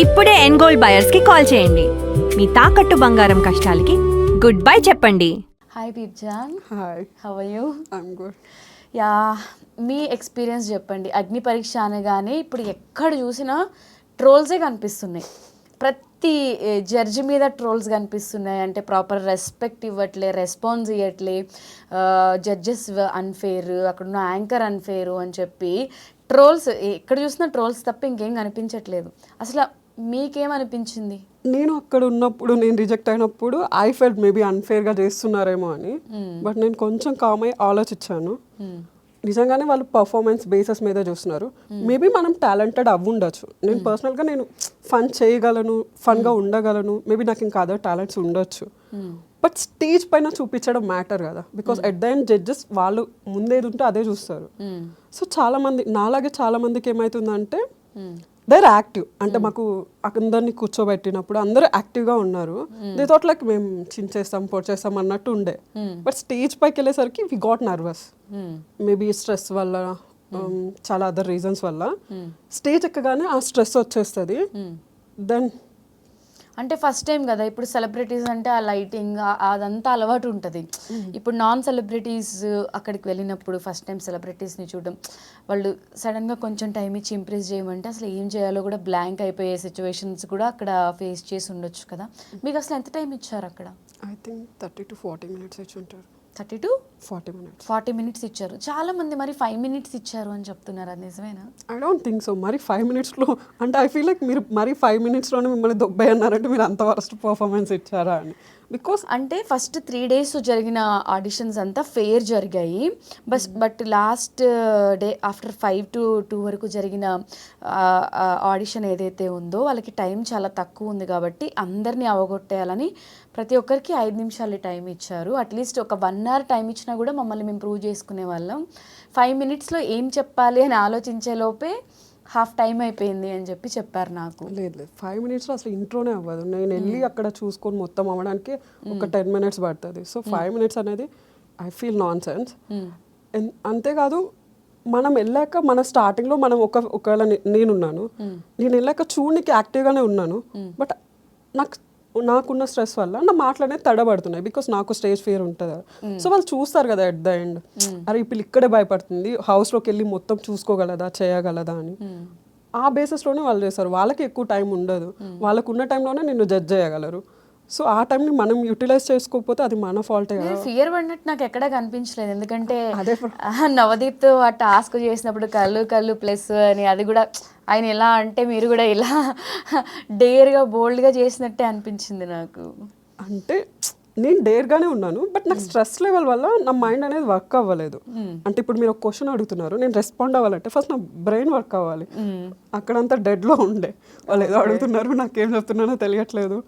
ఇప్పుడే ఎన్గోల్డ్ బయర్స్ కి కాల్ చేయండి. మీ తాకట్టు బంగారం కష్టాలకి గుడ్ బై చెప్పండి. హాయ్ దీప్జాన్. Hi, how are you? I'm good. Yeah, మీ ఎక్స్పీరియన్స్ చెప్పండి. అగ్ని పరీక్ష అనగానే ఇప్పుడు ఎక్కడ చూసినా ట్రోల్సే కనిపిస్తున్నాయి. ప్రతి జడ్జి మీద ట్రోల్స్ కనిపిస్తున్నాయి. అంటే ప్రాపర్ రెస్పెక్ట్ ఇవ్వట్లే, రెస్పాన్స్ ఇవ్వట్లే, జడ్జెస్ అన్ఫేర్, అక్కడున్న యాంకర్ అన్ఫేరు అని చెప్పి ట్రోల్స్ ఎక్కడ చూసినా ట్రోల్స్ తప్ప ఇంకేం కనిపించట్లేదు. అసలు మీకేమనిపించింది? నేను అక్కడ ఉన్నప్పుడు, నేను రిజెక్ట్ అయినప్పుడు ఐ ఫెల్ట్ మేబీ అన్ఫేర్గా చేస్తున్నారేమో అని. బట్ నేను కొంచెం కామ్ అయ్యి ఆలోచించాను. నిజంగానే వాళ్ళు పర్ఫార్మెన్స్ బేసెస్ మీద చూస్తున్నారు. మేబీ మనం టాలెంటెడ్ అవ్వుండొచ్చు. నేను పర్సనల్గా నేను ఫన్ చేయగలను, ఫన్గా ఉండగలను. మేబీ నాకు ఇంకా అదర్ టాలెంట్స్ ఉండొచ్చు. బట్ స్టేజ్ పైన చూపించడం మ్యాటర్ కదా. Because at the end judges వాళ్ళు ముందేది ఉంటే అదే చూస్తారు. సో చాలామంది నాలాగే చాలామందికి ఏమవుతుందంటే దేర్ యాక్టివ్. అంటే మాకు అందరినీ కూర్చోబెట్టినప్పుడు అందరూ యాక్టివ్గా ఉన్నారు. దే థాట్ లైక్ మేము చించేస్తాం, పొడిచేస్తాం అన్నట్టు ఉండే. బట్ స్టేజ్ పైకి వెళ్ళేసరికి we got nervous. Maybe stress వల్ల, చాలా అదర్ రీజన్స్ వల్ల స్టేజ్ ఎక్కగానే ఆ స్ట్రెస్ వచ్చేస్తుంది. దెన్ అంటే ఫస్ట్ టైం కదా, ఇప్పుడు సెలబ్రిటీస్ అంటే ఆ లైటింగ్ అదంతా అలవాటు ఉంటుంది. ఇప్పుడు నాన్ సెలబ్రిటీస్ అక్కడికి వెళ్ళినప్పుడు ఫస్ట్ టైం సెలబ్రిటీస్ని చూడడం, వాళ్ళు సడన్గా కొంచెం టైం ఇచ్చి ఇంప్రెస్ చేయమంటే అసలు ఏం చేయాలో కూడా బ్లాంక్ అయిపోయే సిచ్యువేషన్స్ కూడా అక్కడ ఫేస్ చేసి ఉండొచ్చు కదా. మీకు అసలు ఎంత టైం ఇచ్చారు అక్కడ? ఐ థింక్ 30 to 40 minutes ఇచ్చి ఉంటారు. 30 to 40 minutes ఇచ్చారు. చాలా మంది మరి 5 minutes ఇచ్చారు అని చెప్తున్నారు. అది నిజమేనా? I don't think so. మరి 5 minutesలో అంటే ఐ ఫీల్ లైక్ మీరు మరి 5 minutesలోనే మిమ్మల్ని దొబ్బై అన్నారంటే మీరు అంత వరస్ట్ పర్ఫార్మెన్స్ ఇచ్చారా అని. బికాస్ అంటే ఫస్ట్ 3 days జరిగిన ఆడిషన్స్ అంతా ఫెయిర్ జరిగాయి. But last day after 5 to 2 వరకు జరిగిన ఆడిషన్ ఏదైతే ఉందో వాళ్ళకి టైం చాలా తక్కువ ఉంది కాబట్టి అందరినీ అవగొట్టేయాలని ప్రతి ఒక్కరికి 5 నిమిషాలు టైం ఇచ్చారు. అట్లీస్ట్ ఒక 1 hour టైం ఇచ్చినా కూడా మమ్మల్ని మేము ప్రూవ్ చేసుకునే వాళ్ళం. 5 minutesలో ఏం చెప్పాలి అని ఆలోచించే లోపే హాఫ్ టైం అయిపోయింది అని చెప్పి చెప్పారు నాకు. లేదు 5 minutesలో అసలు ఇంట్రోనే అవ్వదు. నేను వెళ్ళి అక్కడ చూసుకొని మొత్తం అవ్వడానికి ఒక 10 minutes పడుతుంది. సో 5 minutes అనేది ఐ ఫీల్ నాన్ సెన్స్. అంతేకాదు మనం వెళ్ళాక మన స్టార్టింగ్లో మనం ఒకవేళ నేనున్నాను, నేను వెళ్ళాక చూడనికి యాక్టివ్గానే ఉన్నాను. బట్ నాకున్న స్ట్రెస్ వల్ల నా మాటలు అనేది తడబడుతున్నాయి. బికాస్ నాకు స్టేజ్ ఫియర్ ఉంటుంది. సో వాళ్ళు చూస్తారు కదా ఎట్ ద ఎండ్, అరే ఇప్పుడు ఇక్కడే భయపడుతుంది, హౌస్లోకి వెళ్ళి మొత్తం చూసుకోగలదా, చేయగలదా అని. ఆ బేసిస్లోనే వాళ్ళు చేస్తారు. వాళ్ళకి ఎక్కువ టైం ఉండదు. వాళ్ళకు ఉన్న టైంలోనే నిన్ను జడ్జ్ చేయగలరు. సో ఆ టైంని మనం యూటిలైజ్ చేసుకోకపోతే అది మన ఫాల్టే కదా. ఫియర్ పడినట్టు నాకు ఎక్కడా కనిపించలేదు. ఎందుకంటే నవదీప్తో ఆ టాస్క్ చేసినప్పుడు కళ్ళు ప్లస్ అని, అది కూడా ఆయన ఎలా అంటే మీరు కూడా ఇలా డేర్గా బోల్డ్గా చేసినట్టే అనిపించింది నాకు. అంటే నేను డేర్గానే ఉన్నాను, బట్ నాకు స్ట్రెస్ లెవెల్ వల్ల నా మైండ్ అనేది వర్క్ అవ్వలేదు. అంటే ఇప్పుడు మీరు ఒక క్వశ్చన్ అడుగుతున్నారు, నేను రెస్పాండ్ అవ్వాలంటే ఫస్ట్ నా బ్రెయిన్ వర్క్ అవ్వాలి. అక్కడంతా డెడ్లో ఉండే, వాళ్ళు ఏదో అడుగుతున్నారు, నాకేం చెప్తున్నానో తెలియట్లేదు.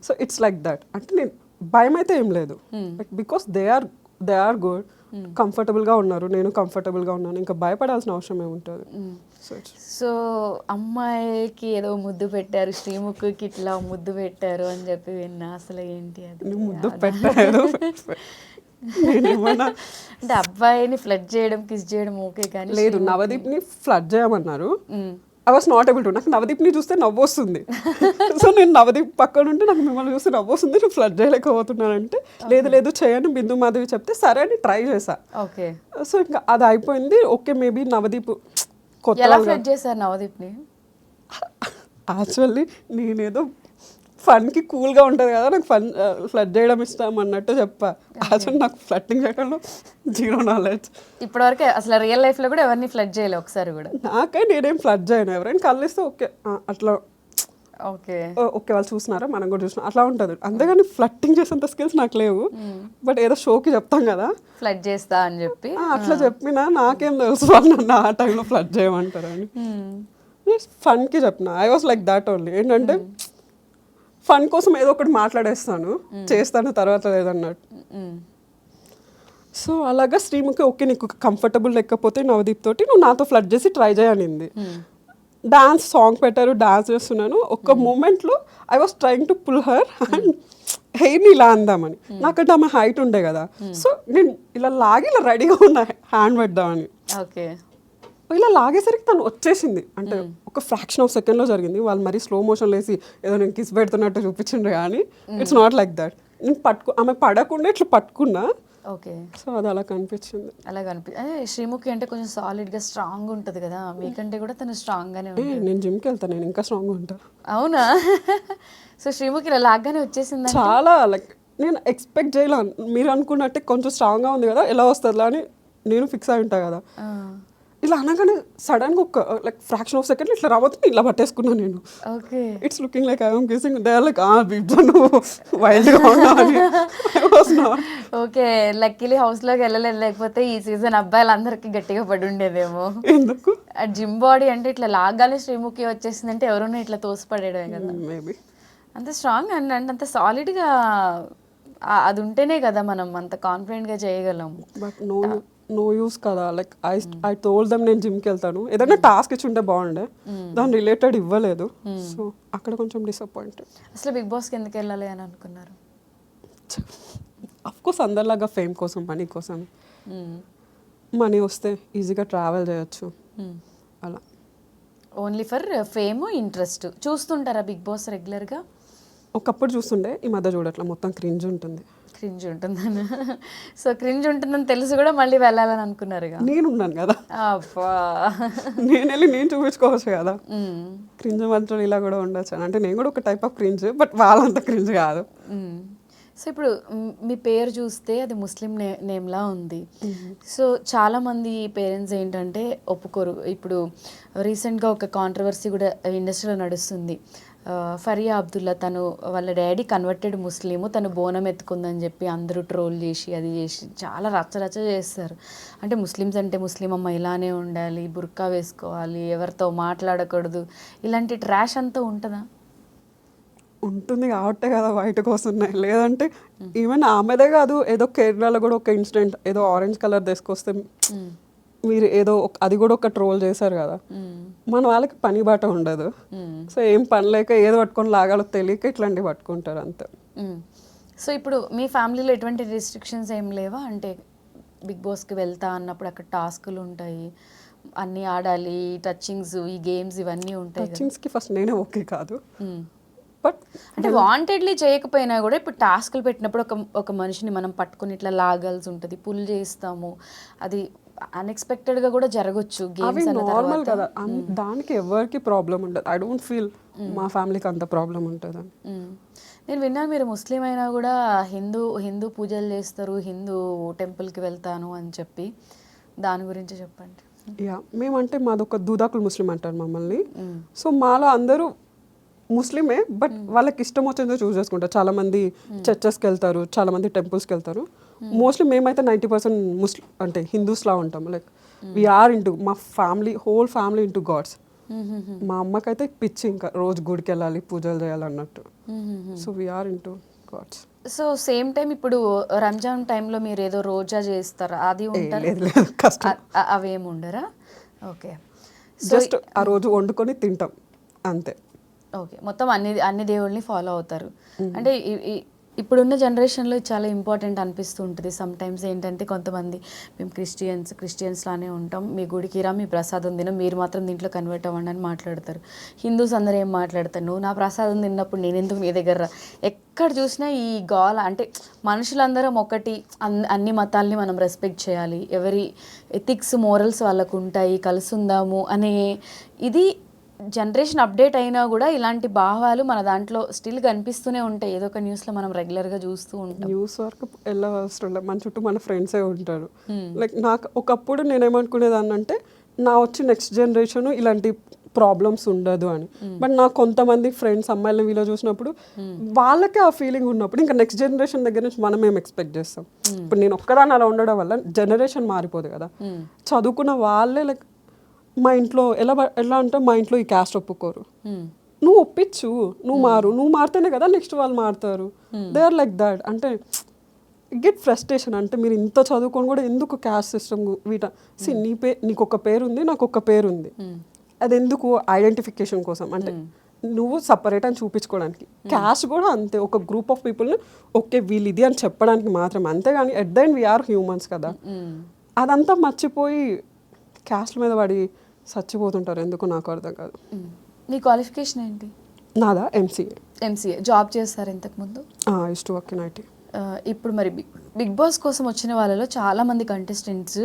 So it's like that. అంటే నేను భయం అయితే ఏం లేదు, బికాస్ దే ఆర్ గుడ్, కంఫర్టబుల్గా ఉన్నారు, నేను కంఫర్టబుల్గా ఉన్నాను. ఇంకా భయపడాల్సిన అవసరం ఏముంటుంది. సో అమ్మాయికి ఏదో ముద్దు పెట్టారు, శ్రీముఖికి ఇట్లా ముద్దు పెట్టారు అని చెప్పి విన్నా. అసలు ఏంటి అది? ముద్దు పెట్టారు అంటే అబ్బాయిని ఫ్లడ్ చేయడం, కిస్ చేయడం ఓకే, కానీ లేదు, నవదీప్ని ఫ్లడ్ చేయమన్నారు. I was not able to. నాకు నవదీప్ని చూస్తే నవ్వు వస్తుంది. సో నేను నవదీప్ పక్కన ఉంటే నాకు మిమ్మల్ని చూస్తే నవ్వు వస్తుంది, నేను ఫ్లడ్ చేయలేకపోతున్నానంటే లేదు చేయని బిందు మాధవి చెప్తే సరే అని ట్రై చేశా. ఓకే. సో ఇంకా అది అయిపోయింది. ఓకే, మేబీ నవదీప్ ఎలా ఫ్లడ్ చేశారు నవదీప్ని? యాక్చువల్లీ నేనేదో ఫన్కి కూల్గా ఉంటుంది కదా, నాకు ఫ్లడ్ చేయడం ఇష్టం అన్నట్టు చెప్పా. యాక్చువల్లీ నాకు ఫ్లడ్డింగ్ చేయడంలో 0 knowledge. ఇప్పటివరకు అసలు రియల్ లైఫ్లో కూడా ఎవరిని ఫ్లడ్ చేయలేదు ఒకసారి కూడా. నాకై నేనేం ఫ్లడ్ చేయను. ఎవరైనా కలిస్తే ఓకే అట్లా ఓకే వాళ్ళు చూస్తున్నారా, మనం కూడా చూసినా, అట్లా ఉంటుంది. అంతేగాని ఫ్లట్టింగ్ చేసేంత స్కిల్స్ నాకు లేవు. బట్ ఏదో షోకి చెప్తాం కదా ఫ్లడ్ చేస్తా అని చెప్పి, అట్లా చెప్పినా నాకేం తెలుసు వాళ్ళు నన్ను ఆ టైంలో ఫ్లడ్ చేయమంటారని. ఫన్కి చెప్పిన. I was like that only. ఏంటంటే ఫన్ కోసం ఏదో ఒకటి మాట్లాడేస్తాను, చేస్తాను తర్వాత లేదన్నట్టు. సో అలాగా శ్రీముఖి ఓకే నీకు కంఫర్టబుల్ లేకపోతే నవదీప్ తోటి నువ్వు నాతో ఫ్లడ్ చేసి ట్రై చేయనింది. డాన్స్ సాంగ్ పెట్టారు, డాన్స్ చేస్తున్నాను. ఒక మూమెంట్లో I was trying to pull her and హెయిర్ని ఇలా అందామని. నాకంటే ఆమె హైట్ ఉండే కదా, సో నేను ఇలా లాగి ఇలా రెడీగా ఉన్నా హ్యాండ్ పెడదామని. ఓకే. ఇలా లాగేసరికి తను వచ్చేసింది, అంటే ఒక ఫ్రాక్షన్ ఆఫ్ సెకండ్లో జరిగింది. వాళ్ళు మరీ స్లో మోషన్ లేసి ఏదో నేను కిస్ పెడుతున్నట్టు చూపించిండ్రు కానీ ఇట్స్ నాట్ లైక్ దట్. నేను ఆమె పడకుండా ఇట్లా పట్టుకున్నా. ఓకే, సో అది అలా కనిపించింది. అలా శ్రీముఖి అంటే కొంచెం సాలిడ్గా స్ట్రాంగ్ ఉంటుంది కదా, మీకంటే కూడా తను స్ట్రాంగ్గానే ఉంటుంది. నేను జిమ్కి వెళ్తాను, నేను ఇంకా స్ట్రాంగ్గా ఉంటాను. అవునా? సో శ్రీముఖి ఇలా లాగ్గానే వచ్చేసింది. చాలా లైక్ నేను ఎక్స్పెక్ట్ చేయలే. మీరు అనుకున్నట్టే కొంచెం స్ట్రాంగ్గా ఉంది కదా, ఎలా వస్తుందిలా అని నేను ఫిక్స్ అయి ఉంటా కదా. ఇలా అనగానే సడన్గా ఒక లైక్ ఫ్రాక్షన్ ఆఫ్ సెకండ్ ఇట్లా రాబోతుంది, ఇలా పట్టేసుకున్నాను నేను. Okay, it's looking like I'm kissing. They are like నువ్వు వైల్డ్గా ఉన్నావు. ఓకే, లక్కీలీ హౌస్లోకి వెళ్ళలేదు, లేకపోతే ఈ సీజన్ అబ్బాయిలందరికీ గట్టిగా పడి ఉండేదేమో. ఎందుకు జిమ్ బాడీ అంటే ఇట్లా లాగానే శ్రీముఖి వచ్చేసిందంటే ఎవరైనా ఇట్లా తోసిపడేయడమే కదా. మేబీ అంత స్ట్రాంగ్ అండ్ అంత సాలిడ్గా అది ఉంటేనే కదా మనం అంత కాన్ఫిడెంట్గా చేయగలం. బట్ నో యూస్ కదా. లైక్ ఐ టోల్డ్ దెమ్ నేను జిమ్కి వెళ్తాను, ఏదైనా టాస్క్ ఇచ్చి ఉంటే బాగుండే, దాని రిలేటెడ్ ఇవ్వలేదు. సో అక్కడ కొంచెం డిసప్పాయింటెడ్. అసలు బిగ్ బాస్కి ఎందుకు వెళ్ళాలి అని అనుకున్నారు? అఫ్కోర్స్ అందరిలాగా ఫేమ్ కోసం, మనీ కోసం. మనీ వస్తే ఈజీగా ట్రావెల్ చేయొచ్చు అలా. Only for fame, interest. చూస్తుంటారా బిగ్ బాస్ రెగ్యులర్గా? ఒకప్పుడు చూస్తుండే, ఈ మధ్య చూడట్లా, మొత్తం క్రింజ్ ఉంటుంది. క్రింజ్ ఉంటుందని. సో క్రింజ్ ఉంటుందని తెలిసి కూడా మళ్ళీ వెళ్ళాలని అనుకున్నారుగా. నేనున్నాను కదా, అబ్బా, నేను వెళ్ళి నేను చూపించుకోవచ్చు కదా. క్రింజ్ మాత్రం ఇలా కూడా ఉండొచ్చు అంటే నేను కూడా ఒక టైప్ ఆఫ్ క్రింజ్, బట్ వాళ్ళంత క్రింజ్ కాదు. సో ఇప్పుడు మీ పేరు చూస్తే అది ముస్లిం నేమ్లా ఉంది. సో చాలామంది పేరెంట్స్ ఏంటంటే ఒప్పుకోరు. ఇప్పుడు రీసెంట్గా ఒక కాంట్రవర్సీ కూడా ఇండస్ట్రీలో నడుస్తుంది. ఫరియా అబ్దుల్లా, తను వాళ్ళ డాడీ కన్వర్టెడ్ ముస్లిము, తను బోనం ఎత్తుకుందని చెప్పి అందరూ ట్రోల్ చేసి అది చేసి చాలా రచ్చరచ్చ చేస్తారు. అంటే ముస్లిమ్స్ అంటే ముస్లిం అమ్మ ఇలానే ఉండాలి, బుర్కా వేసుకోవాలి, ఎవరితో మాట్లాడకూడదు, ఇలాంటి ట్రాష్ అంతా ఉంటుందా? ఉంటుంది కాబట్టే కదా బయటకు వస్తున్నాయి. లేదంటే ఈవెన్ ఆమెదే కాదు, ఏదో కేరళలో కూడా ఒక ఇన్సిడెంట్, ఏదో ఆరెంజ్ కలర్ తీసుకొస్తే మీరు ఏదో అది కూడా ఒక ట్రోల్ చేశారు కదా. మన వాళ్ళకి పని బాట ఉండదు, సో ఏం పని లేక ఏదో పట్టుకొని లాగాలో తెలియక ఇట్లాంటివి పట్టుకుంటారు అంతే. సో ఇప్పుడు మీ ఫ్యామిలీలో ఎటువంటి రిస్ట్రిక్షన్స్ ఏం లేవా? అంటే బిగ్ బాస్కి వెళ్తా అన్నప్పుడు అక్కడ టాస్కులు ఉంటాయి, అన్నీ ఆడాలి, టచింగ్స్, ఈ గేమ్స్ ఇవన్నీ ఉంటాయి. టచింగ్స్కి ఫస్ట్ నేనే ఓకే కాదు, బట్ అంటే వాంటెడ్లీ చేయకపోయినా కూడా ఇప్పుడు టాస్కులు పెట్టినప్పుడు ఒక మనిషిని మనం పట్టుకుని ఇట్లా లాగాల్సి ఉంటుంది, పుల్ చేస్తాము, అది అన్ఎక్స్పెక్టెడ్గా కూడా జరగచ్చు. అవి నార్మల్ కదా, దానికి ఎవరికి ప్రాబ్లం ఉండదు. ఐ డోంట్ ఫీల్ మా ఫ్యామిలీకి అంత ప్రాబ్లం ఉంటుందని. నేను విన్నాను మీరు ముస్లిం అయినా కూడా హిందూ పూజలు చేస్తారు, హిందూ టెంపుల్కి వెళ్తాను అని చెప్పి, దాని గురించి చెప్పండి. యా, మేమంటే మాదొక దూదాకులు ముస్లిం అంటారు మమ్మల్ని. సో మాలో అందరూ ముస్లిమే, బట్ వాళ్ళకి ఇష్టం వచ్చిందో చూస్ చేసుకుంటారు. చాలా మంది చర్చెస్కి వెళ్తారు, చాలా మంది టెంపుల్స్కి వెళ్తారు. మోస్ట్లీ మేమైతే 90% ముస్లిం అంటే హిందూస్లా ఉంటాము. లైక్ వీఆర్ ఇంటూ, మా family whole family into gods. మా అమ్మకైతే పిచ్చి, ఇంకా రోజు గుడికి వెళ్ళాలి, పూజలు చేయాలి అన్నట్టు. So we're into gods. So same time ఇప్పుడు రంజాన్ టైంలో మీరు ఏదో రోజా చేస్తారా? అది ఉంటారు, కష్టం, అవేమి ఉండరా? ఓకే, జస్ట్ ఆ రోజు వండుకొని తింటాం అంతే. ఓకే, మొత్తం అన్ని దేవుళ్ళని ఫాలో అవుతారు. అంటే ఇప్పుడున్న జనరేషన్లో చాలా ఇంపార్టెంట్ అనిపిస్తూ ఉంటుంది. సమ్ టైమ్స్ ఏంటంటే కొంతమంది మేము క్రిస్టియన్స్ లానే ఉంటాం, మీ గుడికి రా, మీ ప్రసాదం తినం, మీరు మాత్రం దీంట్లో కన్వర్ట్ అవ్వండి అని మాట్లాడతారు. హిందూస్ అందరూ ఏం మాట్లాడతారు, నువ్వు నా ప్రసాదం తిన్నప్పుడు నేను ఎందుకు మీ దగ్గర రా? ఎక్కడ చూసినా ఈ గోల. అంటే మనుషులందరం ఒకటి, అన్ని మతాల్ని మనం రెస్పెక్ట్ చేయాలి, ఎవరి ఎథిక్స్ మోరల్స్ వాళ్ళకు ఉంటాయి, కలిసి ఉందాము అనే ఇది జనరేషన్ అప్డేట్ అయినా కూడా ఇలాంటి భావాలు మన దాంట్లో స్టిల్ కనిపిస్తూనే ఉంటాయి. ఏదో ఒక న్యూస్లో మనం రెగ్యులర్గా చూస్తూ ఉంటాం. న్యూస్ వరకు వెళ్ళవసరం లేదు, మన చుట్టూ మన ఫ్రెండ్సే ఉంటారు. లైక్ నాకు ఒకప్పుడు నేనేమనుకునేదాన్ని అంటే నా వచ్చి నెక్స్ట్ జనరేషన్ ఇలాంటి ప్రాబ్లమ్స్ ఉండదు అని. బట్ నాకు కొంతమంది ఫ్రెండ్స్ అమ్మాయిలను వీళ్ళు చూసినప్పుడు వాళ్ళకే ఆ ఫీలింగ్ ఉన్నప్పుడు ఇంకా నెక్స్ట్ జనరేషన్ దగ్గర నుంచి మనం ఏం ఎక్స్పెక్ట్ చేస్తాం. ఇప్పుడు నేను ఒక్కదాన్ని అలా ఉండడం వల్ల జనరేషన్ మారిపోదు కదా. చదువుకున్న వాళ్ళే లైక్ మా ఇంట్లో ఎలా అంటే మా ఇంట్లో ఈ క్యాస్ట్ ఒప్పుకోరు, నువ్వు ఒప్పించు, నువ్వు మారితేనే కదా నెక్స్ట్ వాళ్ళు మారుతారు. They are like that. అంటే గెట్ ఫ్రస్ట్రేషన్. అంటే మీరు ఇంత చదువుకొని కూడా ఎందుకు క్యాస్ట్ సిస్టమ్ నీకు ఒక పేరు ఉంది, నాకు ఒక పేరు ఉంది, అది ఎందుకు? ఐడెంటిఫికేషన్ కోసం, అంటే నువ్వు సపరేట్ అని చూపించుకోవడానికి. క్యాస్ట్ కూడా అంతే, ఒక గ్రూప్ ఆఫ్ పీపుల్ని ఓకే వీళ్ళు ఇది అని చెప్పడానికి మాత్రం, అంతేగాని at the end we're humans కదా. అదంతా మర్చిపోయి క్యాస్ట్ మీద పడి చచ్చిపోతుంటారు ఎందుకు నాకు అర్థం కాదు. మీ క్వాలిఫికేషన్ ఏంటి? నాదా ఎంసీఏ. ఎంసీఏ. జాబ్ చేస్తారు ఇంతకుముందు? Use to work in IT. ఇప్పుడు మరి బిగ్ బాస్ కోసం వచ్చిన వాళ్ళలో చాలామంది కంటెస్టెంట్స్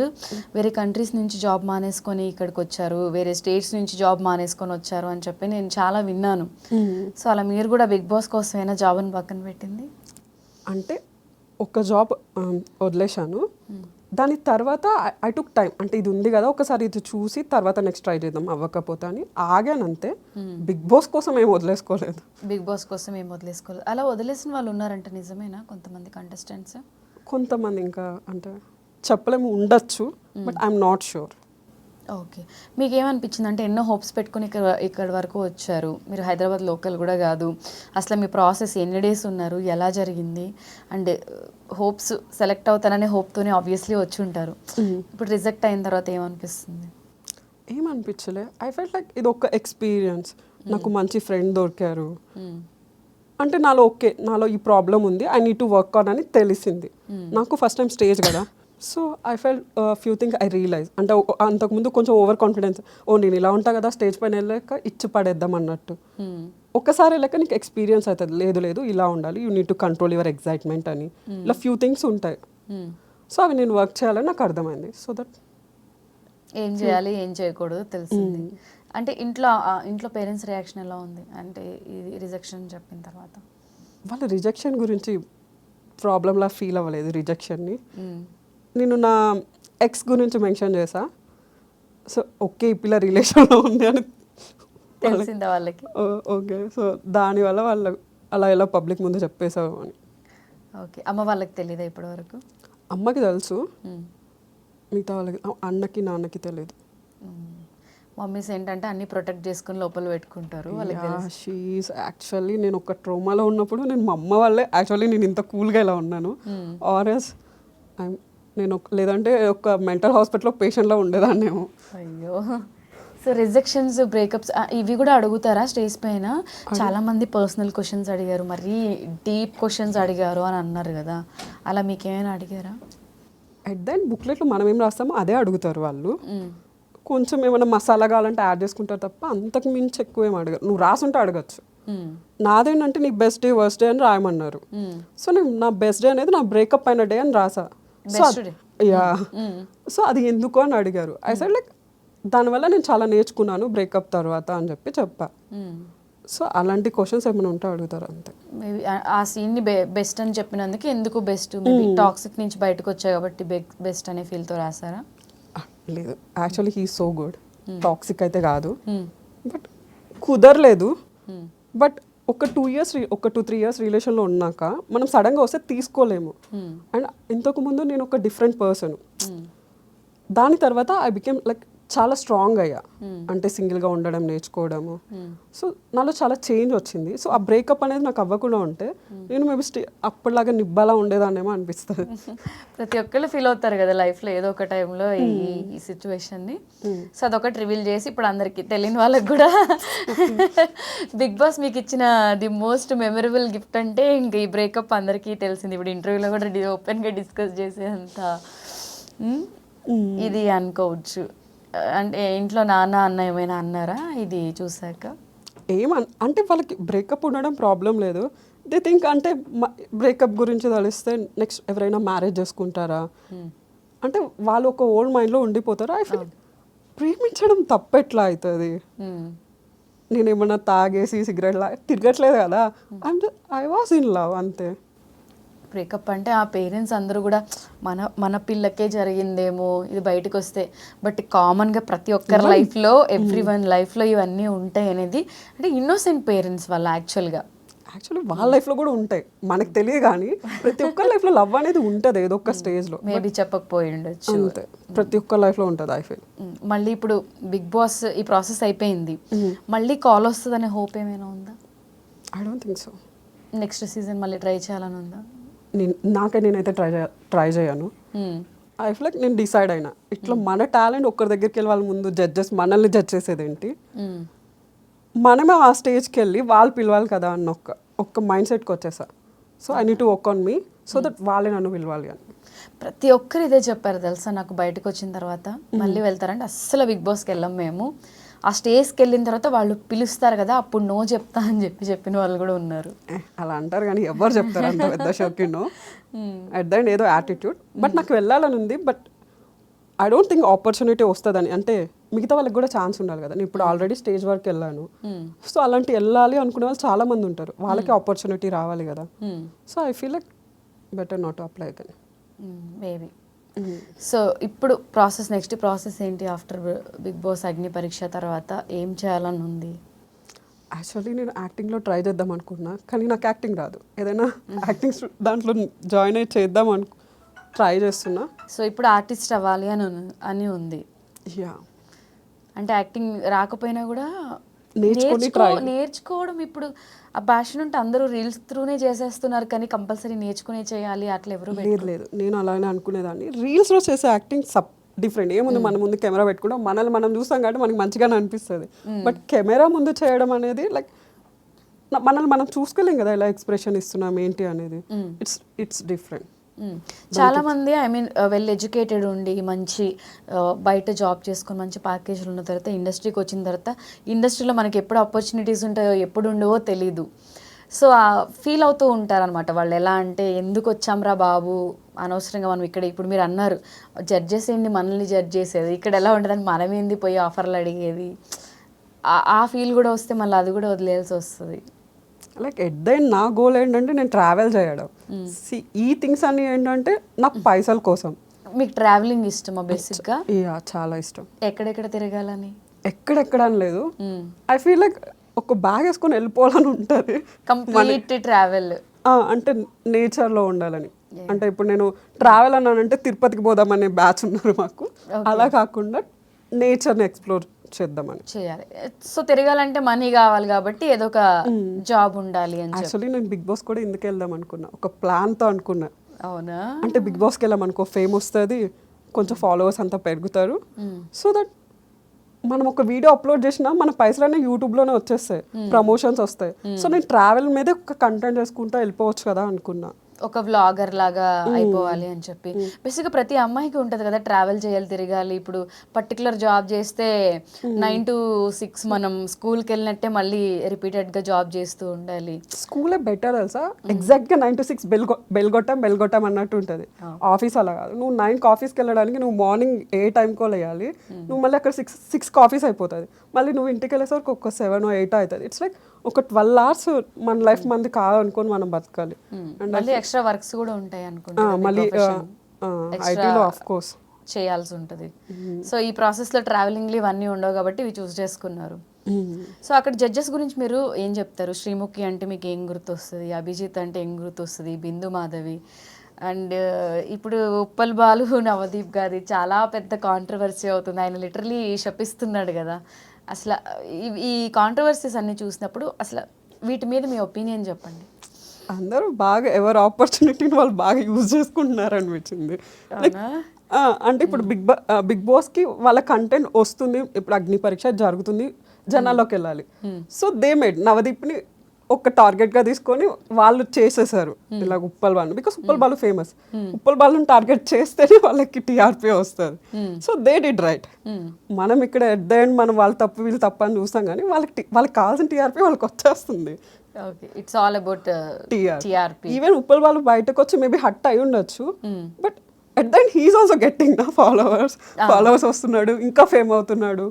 వేరే కంట్రీస్ నుంచి జాబ్ మానేసుకొని ఇక్కడికి వచ్చారు, వేరే స్టేట్స్ నుంచి జాబ్ మానేసుకొని వచ్చారు అని చెప్పి నేను చాలా విన్నాను. సో అలా మీరు కూడా బిగ్ బాస్ కోసమైనా జాబ్ని పక్కన పెట్టింది? అంటే ఒక జాబ్ వదిలేశాను, దాని తర్వాత ఐ టుక్ టైం. అంటే ఇది ఉంది కదా ఒకసారి ఇది చూసి తర్వాత నెక్స్ట్ ట్రై చేద్దాం, అవ్వకపోతే అని ఆగానంతే. బిగ్ బాస్ కోసం ఏం వదిలేసుకోలేదు. బిగ్ బాస్ కోసం ఏం వదిలేసుకోలేదు. అలా వదిలేసిన వాళ్ళు ఉన్నారంట, నిజమేనా? కొంతమంది కంటెస్టెంట్స్. కొంతమంది ఇంకా అంటే చెప్పలేము, ఉండొచ్చు, but I'm not sure. Okay. మీకు ఏమనిపించింది అంటే ఎన్నో హోప్స్ పెట్టుకుని ఇక్కడ వరకు వచ్చారు, మీరు హైదరాబాద్ లోకల్ కూడా కాదు, అసలు మీ ప్రాసెస్ ఎన్ని డేస్ ఉన్నారు, ఎలా జరిగింది, అండ్ హోప్స్ సెలెక్ట్ అవుతాననే హోప్తోనే ఆబ్వియస్లీ వచ్చి ఉంటారు. ఇప్పుడు రిజెక్ట్ అయిన తర్వాత ఏమనిపిస్తుంది? ఏమనిపించలే. ఐ ఫెల్ట్ లైక్ ఇది ఒక ఎక్స్పీరియన్స్. నాకు మంచి ఫ్రెండ్ దొరికారు, అంటే నాలో ఓకే, నాలో ఈ ప్రాబ్లం ఉంది, I need to work on అని తెలిసింది. నాకు ఫస్ట్ టైం స్టేజ్ కదా, so I fell few things I realise. అంటే అంతకుముందు కొంచెం ఓవర్ కాన్ఫిడెన్స్, నేను ఇలా ఉంటా కదా స్టేజ్ పైన వెళ్ళాక ఇచ్చి పడేద్దాం అన్నట్టు. ఒక్కసారి వెళ్ళాక నీకు ఎక్స్పీరియన్స్ అవుతుంది, లేదు ఇలా ఉండాలి, you need to control your excitement అని, ఇలా ఫ్యూ థింగ్స్ ఉంటాయి. సో అవి నేను వర్క్ చేయాలని నాకు అర్థమైంది. సో దట్ ఏం చేయాలి ఏం చేయకూడదు తెలిసింది. అంటే ఇంట్లో పేరెంట్స్ రియాక్షన్ ఎలా ఉంది అంటే ఇది రిజెక్షన్ చెప్పిన తర్వాత? వాళ్ళు రిజెక్షన్ గురించి ప్రాబ్లంలా ఫీల్ అవ్వలేదు. రిజెక్షన్ని నేను నా ఎక్స్ గురించి మెన్షన్ చేసా. సో ఓకే ఈ పిల్ల రిలేషన్లో ఉంది అని తెలిసిందా వాళ్ళకి? ఓకే, సో దానివల్ల వాళ్ళు అలా ఎలా పబ్లిక్ ముందు చెప్పేశావు అని. ఓకే. అమ్మ వాళ్ళకి తెలియదా ఇప్పటి వరకు? అమ్మకి తెలుసు, మిగతా వాళ్ళకి అన్నకి నాన్నకి తెలియదు. మమ్మీస్ ఏంటంటే అన్ని ప్రొటెక్ట్ చేసుకుని లోపల పెట్టుకుంటారు. షీఈస్ యాక్చువల్లీ నేను ఒక ట్రోమాలో ఉన్నప్పుడు నేను మా అమ్మ వాళ్ళే యాక్చువల్లీ నేను ఇంత కూల్గా ఇలా ఉన్నాను, ఆర్ఎస్ నేను లేదంటే ఒక మెంటల్ హాస్పిటల్లో పేషెంట్లో ఉండేదాన్నేమో. అయ్యో. సో రిజెక్షన్స్ బ్రేకప్స్ ఇవి కూడా అడుగుతారా స్టేజ్ పైన? చాలా మంది పర్సనల్ క్వశ్చన్స్ అడిగారు, మరీ డీప్ క్వశ్చన్స్ అడిగారు అని అన్నారు కదా, అలా మీకేమైనా అడిగారా? అట్ దెన్ బుక్లెట్లో మనం ఏం రాస్తామో అదే అడుగుతారు వాళ్ళు. కొంచెం ఏమైనా మసాలా కావాలంటే యాడ్ చేసుకుంటారు తప్ప అంతకు మించి ఎక్కువ ఏం అడగరు. నువ్వు రాసుంటే అడగచ్చు. నాదేంటంటే నీ బెస్ట్ డే వర్స్ట్ డే అని రాయమన్నారు. సో నేను నా బెస్ట్ డే అనేది నా బ్రేకప్ అయిన డే అని రాసా. సో అది ఎందుకు అని అడిగారు. ఐ సెడ్ లైక్ దానివల్ల నేను చాలా నేర్చుకున్నాను బ్రేకప్ తర్వాత అని చెప్పా. సో అలాంటి క్వశ్చన్స్ ఏమైనా ఉంటే అడుగుతారు అంతే. మేబీ ఆ సీన్ని బెస్ట్ అని చెప్పినందుకు ఎందుకు బెస్ట్? మేబీ టాక్సిక్ నుంచి బయటకు వచ్చాయి కాబట్టి బెస్ట్ అనే ఫీల్తో రాసారా? లేదు, actually he so good. Toxic అయితే కాదు, బట్ కుదరలేదు. బట్ ఒక 2-3 ఇయర్స్ రిలేషన్లో ఉన్నాక మనం సడన్గా వస్తే తీసుకోలేము. అండ్ ఇంతకుముందు నేను ఒక డిఫరెంట్ పర్సన్, దాని తర్వాత ఐ బికేమ్ లైక్ చాలా స్ట్రాంగ్ అయ్యా. అంటే సింగిల్గా ఉండడం నేర్చుకోవడము. సో నాలో చాలా చేంజ్ వచ్చింది. సో ఆ బ్రేకప్ అనేది నాకు అవ్వకుండా ఉంటే నేను మేబీ అప్పటిలాగా నిబ్బలా ఉండేదాన్నేమో అనిపిస్తుంది. ప్రతి ఒక్కళ్ళు ఫీల్ అవుతారు కదా లైఫ్లో ఏదో ఒక టైంలో ఈ సిచ్యువేషన్ని. సో అదొకటి రివీల్ చేసి ఇప్పుడు అందరికీ తెలియని వాళ్ళకి కూడా బిగ్ బాస్ మీకు ఇచ్చిన ది మోస్ట్ మెమరబుల్ గిఫ్ట్ అంటే ఇంక ఈ బ్రేకప్ అందరికీ తెలిసింది. ఇప్పుడు ఇంటర్వ్యూలో కూడా ఓపెన్గా డిస్కస్ చేసేంత ఇది అనుకోవచ్చు. అంటే ఇంట్లో నాన్న అన్న ఏమైనా అన్నారా ఇది చూసాక? అంటే వాళ్ళకి బ్రేకప్ ఉండడం ప్రాబ్లం లేదు. దే థింక్ అంటే బ్రేకప్ గురించి తెలిస్తే నెక్స్ట్ ఎవరైనా మ్యారేజ్ చేసుకుంటారా అంటే వాళ్ళు ఒక ఓల్డ్ మైండ్లో ఉండిపోతారు. ఐ ఫీల్ ప్రేమించడం తప్పెట్లా అవుతుంది? నేనేమన్నా తాగేసి సిగరెట్ తిరగట్లేదు కదా, ఐ వాజ్ ఇన్ లవ్ అంతే. బ్రేకప్ అంటే ఆ పేరెంట్స్ అందరూ కూడా మన పిల్లకే జరిగిందేమో ఇది బయటకు వస్తే, బట్ కామన్గా ప్రతి ఒక్కరి లైఫ్లో ఎవ్రీవన్ లైఫ్లో ఇవన్నీ ఉంటాయి అనేది అంటే ఇన్నోసెంట్ పేరెంట్స్ వాళ్ళు యాక్చువల్లీ వాళ్ళ లైఫ్లో కూడా ఉంటాయి, మనకు తెలియదు. కానీ ప్రతి ఒక్కరి లైఫ్లో లవ్ అనేది ఉంటుంది ఏదో ఒక స్టేజ్లో. మేబీ చెప్పకపోయి ఉండొచ్చు, అంతే. ప్రతి ఒక్కరి లైఫ్లో ఉంటుంది ఐ ఫీల్. మళ్ళీ ఇప్పుడు బిగ్ బాస్ ఈ ప్రాసెస్ అయిపోయింది, మళ్ళీ కాల్ వస్తుందనే హోప్ ఏమైనా ఉందా? I don't think so. Next season మళ్ళీ ట్రై చేయాలని ఉందా? నేనైతే ట్రై చేయను. ఐ ఫీల్ లైక్ నేను డిసైడ్ అయినా ఇట్లా మన టాలెంట్ ఒక్కరి దగ్గరికి వెళ్ళి వాళ్ళ ముందు జడ్జెస్ మనల్ని జడ్జ్ చేసేది ఏంటి, మనమే ఆ స్టేజ్కి వెళ్ళి వాళ్ళు పిలవాలి కదా అన్న ఒక్క మైండ్ సెట్కి వచ్చేసా. So I need to work on me so that వాళ్ళే నన్ను పిలవాలి అని. ప్రతి ఒక్కరు ఇదే చెప్పారు తెలుసా నాకు, బయటకు వచ్చిన తర్వాత మళ్ళీ వెళ్తారంటే అస్సలు బిగ్ బాస్కి వెళ్ళాం మేము, ఆ స్టేజ్కి వెళ్ళిన తర్వాత వాళ్ళు పిలుస్తారు కదా అప్పుడు నో చెప్తా అని చెప్పిన వాళ్ళు కూడా ఉన్నారు. అలా అంటారు కానీ ఎవరు చెప్తారు అంత పెద్ద షోకి నో. అట్ ద ఎండ్ ఏదో యాటిట్యూడ్. బట్ నాకు వెళ్ళాలని ఉంది, but I don't think opportunity వస్తుందని. అంటే మిగతా వాళ్ళకి కూడా ఛాన్స్ ఉండాలి కదా. నేను ఇప్పుడు ఆల్రెడీ స్టేజ్ వరకు వెళ్ళాను, సో అలాంటి వెళ్ళాలి అనుకునే వాళ్ళు చాలా మంది ఉంటారు, వాళ్ళకి ఆపర్చునిటీ రావాలి కదా. So I feel like better not apply అయితే మేబీ. సో ఇప్పుడు నెక్స్ట్ ప్రాసెస్ ఏంటి ఆఫ్టర్ బిగ్ బాస్ అగ్ని పరీక్ష తర్వాత ఏం చేయాలని ఉంది? యాక్చువల్లీ నేను యాక్టింగ్లో ట్రై చేద్దాం అనుకున్నా, కానీ నాకు యాక్టింగ్ రాదు. ఏదైనా యాక్టింగ్ దాంట్లో జాయిన్ అయ్యి చేద్దాం ట్రై చేస్తున్నా. సో ఇప్పుడు ఆర్టిస్ట్ అవ్వాలి అని ఉంది. యా, అంటే యాక్టింగ్ రాకపోయినా కూడా నేర్చుకోవడం ఇప్పుడు ఆ ప్యాషన్ ఉంటే అందరూ రీల్స్ త్రూనే చేసేస్తున్నారు, కానీ కంపల్సరీ నేర్చుకునే చేయాలి అట్లా ఎవరు లేదు. నేను అలానే అనుకునేదాన్ని. రీల్స్లో చేసే యాక్టింగ్ డిఫరెంట్. ఏముంది, మన ముందు కెమెరా పెట్టుకుంటాం, మనల్ని మనం చూస్తాం కాబట్టి మనకి మంచిగానే అనిపిస్తుంది. బట్ కెమెరా ముందు చేయడం అనేది లైక్ మనల్ని మనం చూసుకోలేం కదా, ఎలా ఎక్స్ప్రెషన్ ఇస్తున్నాం ఏంటి అనేది. It's different. చాలా మంది ఐ మీన్ వెల్ ఎడ్యుకేటెడ్ ఉండి మంచి బయట జాబ్ చేసుకొని మంచి ప్యాకేజీలు ఉన్న తర్వాత ఇండస్ట్రీకి వచ్చిన తర్వాత ఇండస్ట్రీలో మనకి ఎప్పుడు ఆపర్చునిటీస్ ఉంటాయో ఎప్పుడు ఉండవో తెలీదు. సో ఫీల్ అవుతూ ఉంటారనమాట వాళ్ళు. ఎలా అంటే ఎందుకు వచ్చాంరా బాబు అనవసరంగా మనం ఇక్కడ, ఇప్పుడు మీరు అన్నారు జడ్జెస్ ఏంటి మనల్ని జడ్జ్ చేసేది, ఇక్కడ ఎలా ఉంటుందని మనమేంది పోయి ఆఫర్లు అడిగేది, ఆ ఫీల్ కూడా వస్తే మళ్ళీ అది కూడా వదిలేయాల్సి వస్తుంది. లైక్ ఎట్ ద ఎండ్ నా గోల్ ఏంటంటే నేను ట్రావెల్ చేయడం. ఈ థింగ్స్ అన్ని ఏంటంటే నాకు పైసల కోసం. మీకు ట్రావెలింగ్ ఇష్టమా బేసిక్గా? యా, చాలా ఇష్టం. ఎక్కడెక్కడ తిరగాలని? ఎక్కడెక్కడ అని లేదు, ఐ ఫీల్ లైక్ ఒక బ్యాగ్ వేసుకొని వెళ్ళిపోవాలని ఉంటుంది. కంప్లీట్ ట్రావెల్ అంటే నేచర్లో ఉండాలని. అంటే ఇప్పుడు నేను ట్రావెల్ అన్నానంటే తిరుపతికి పోదామనే బ్యాచ్ ఉన్నారు మాకు. అలా కాకుండా నేచర్ని ఎక్స్ప్లోర్ చేద్దామని చేయాలి. సో తిరగాలంటే మనీ కావాలి కాబట్టి ఏదో ఒక జాబ్ ఉండాలి అని. యాక్చువల్లీ నేను బిగ్ బాస్ కూడా ఎందుకు వెళ్దాం అనుకున్నా, ఒక ప్లాన్తో అనుకున్నా. అవునా? అంటే బిగ్ బాస్కి వెళ్ళాం అనుకో, ఫేమ్ వస్తుంది, కొంచెం ఫాలోవర్స్ అంతా పెరుగుతారు. సో దట్ మనం ఒక వీడియో అప్లోడ్ చేసినా మన పైసలన్నీ యూట్యూబ్లోనే వచ్చేస్తాయి, ప్రమోషన్స్ వస్తాయి. సో నేను ట్రావెల్ మీదే ఒక కంటెంట్ చేసుకుంటా వెళ్ళిపోవచ్చు కదా అనుకున్నా. ఒక వ్లాగర్ లాగా అయిపోవాలి అని చెప్పి. బేసిక్గా ప్రతి అమ్మాయికి ఉంటుంది కదా, ట్రావెల్ చేయాలి, తిరగాలి. ఇప్పుడు పర్టికులర్ జాబ్ చేస్తే 9 to 6 మనం స్కూల్కి వెళ్ళినట్టే మళ్ళీ రిపీటెడ్గా జాబ్ చేస్తూ ఉండాలి. స్కూలే బెటర్ తెలుసా, ఎగ్జాక్ట్గా 9 to 6 బెల్గొట్టం అన్నట్టు ఉంటుంది. ఆఫీస్ అలా కాదు. నువ్వు 9కి ఆఫీస్కి వెళ్ళడానికి నువ్వు మార్నింగ్ ఏ టైంకో లేయాలి, నువ్వు మళ్ళీ అక్కడ 6కి ఆఫీస్ అయిపోతుంది, మళ్ళీ నువ్వు ఇంటికి వెళ్ళేసరికి ఒక 7 or 8 అవుతుంది. ఇట్స్ లైక్ ఒక 12 hours మన లైఫ్ మంది కాదనుకొని మనం బతకాలి. మళ్ళీ ఎక్స్ట్రా వర్క్స్ కూడా ఉంటాయి అనుకుంటా, మళ్ళీ ఐటీలో ఆఫ్ కోర్స్ చేయాల్సి ఉంటుంది. సో ఈ ప్రాసెస్లో ట్రావెలింగ్లు ఇవన్నీ ఉండవు కాబట్టి ఇవి చూస్ చేసుకున్నారు. సో అక్కడ జడ్జెస్ గురించి మీరు ఏం చెప్తారు? శ్రీముఖి అంటే మీకు ఏం గుర్తొస్తుంది? అభిజిత్ అంటే ఏం గుర్తొస్తుంది? బిందు మాధవి అండ్ ఇప్పుడు ఉప్పల్ బాలు నవదీప్ గారి చాలా పెద్ద కాంట్రవర్సీ అవుతుంది. ఆయన లిటరలీ శపిస్తున్నాడు కదా. అసలు ఈ కాంట్రవర్సీస్ అన్ని చూసినప్పుడు అసలు వీటి మీద మీ ఒపీనియన్ చెప్పండి. అందరూ బాగా ఎవరి ఆపర్చునిటీని వాళ్ళు బాగా యూజ్ చేసుకుంటున్నారు అనిపించింది. అంటే ఇప్పుడు బిగ్ బాస్కి వాళ్ళ కంటెంట్ వస్తుంది, ఇప్పుడు అగ్ని పరీక్ష జరుగుతుంది, జనాల్లోకి వెళ్ళాలి. సో దే మేడ్ నవదీప్ని ఒక టార్గెట్గా తీసుకొని వాళ్ళు చేసేసారు ఇలా ఉప్పల్ బాలు. బికాస్ ఉప్పల్ బాలు ఫేమస్, ఉప్పల్ బాలుని టార్గెట్ చేస్తేనే వాళ్ళకి టీఆర్పీ వస్తుంది. So they did right. మనం ఇక్కడ ఎట్ ద ఎండ్ మనం వాళ్ళు తప్పు వీళ్ళు తప్పు అని చూస్తాం, కానీ వాళ్ళకి కావాల్సిన టీఆర్పీ వాళ్ళకి వచ్చేస్తుంది. It's all about TRP. Even Uppal Balu బయటకు వచ్చి మేబీ హట్ అయి ఉండొచ్చు, but at the end he's also getting నా ఫాలోవర్స్ వస్తున్నాడు, ఇంకా ఫేమ్ అవుతున్నాడు.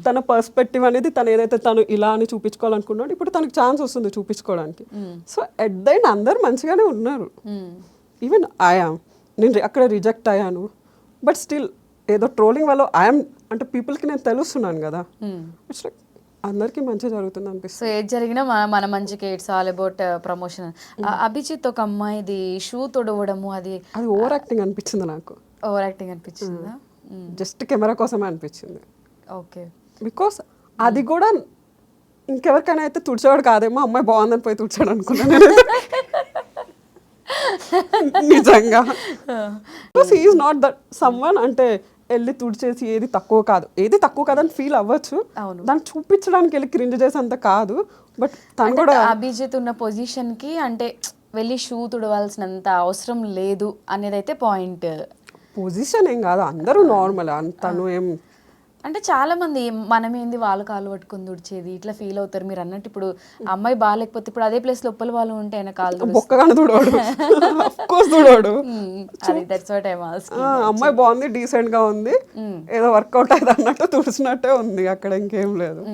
తన పర్స్పెక్టివ్ అనేది తను ఏదైతే తను ఇలా అని చూపించుకోవాలనుకున్నాడు, ఇప్పుడు తనకు ఛాన్స్ వస్తుంది చూపించుకోవడానికి. సో అట్ ద ఎండ్ అందరు మంచిగానే ఉన్నారు. ఈవెన్ నేను అక్కడ రిజెక్ట్ అయ్యాను, బట్ స్టిల్ ఏదో ట్రోలింగ్ వల్ల అంటే పీపుల్కి నేను తెలుస్తున్నాను కదా. ఇట్స్ లైక్ అందరికీ మంచి జరుగుతుంది అనిపిస్తుంది. సో ఏది జరిగినా మన మంచికి. It's all about promotion. Abhijit ఒక అమ్మాయిది షూ తొడవడము అది ఓవర్ యాక్టింగ్ అనిపించింది నాకు. ఓవర్ యాక్టింగ్ అనిపించిందా? జస్ట్ కెమెరా కోసమే అనిపించింది. ఓకే. బికాస్ అది కూడా ఇంకెవరికైనా అయితే తుడిచేవాడు కాదేమో, అమ్మాయి బాగుందని పోయి తుడిచాడు అనుకున్నాను నిజంగా. Because he is not that someone అంటే వెళ్ళి తుడిచేసి ఏది తక్కువ కాదని ఫీల్ అవ్వచ్చు, దాన్ని చూపించడానికి వెళ్ళి క్రింజ్ చేసేంత కాదు. బట్ తను కూడా అభిజిత్ ఉన్న పొజిషన్ కి అంటే వెళ్ళి షూ తుడవాల్సినంత అవసరం లేదు అనేది అయితే పాయింట్. పొజిషన్ ఏం కాదు, అందరూ నార్మల్, తను ఏం అంటే చాలా మంది మనమేంది వాళ్ళ కాలు పట్టుకొని తుడిచేది ఇట్లా ఫీల్ అవుతారు. మీరు అన్నట్టు ఇప్పుడు అమ్మాయి బాగాలేకపోతే ఇప్పుడు అదే ప్లేస్ లో ఉప్పల వాళ్ళు ఉంటే ఆయన కాలు తుడుస్తారు. బొక్కగానే తుడవాడు, of course తుడవాడు. అది that's what I am asking. అమ్మాయి బాగుంది, డీసెంట్ గా ఉంది, ఏదో వర్కౌట్ అయ్యేది అన్నట్టు తుడిచినట్టే ఉంది, అక్కడ ఇంకేం లేదు.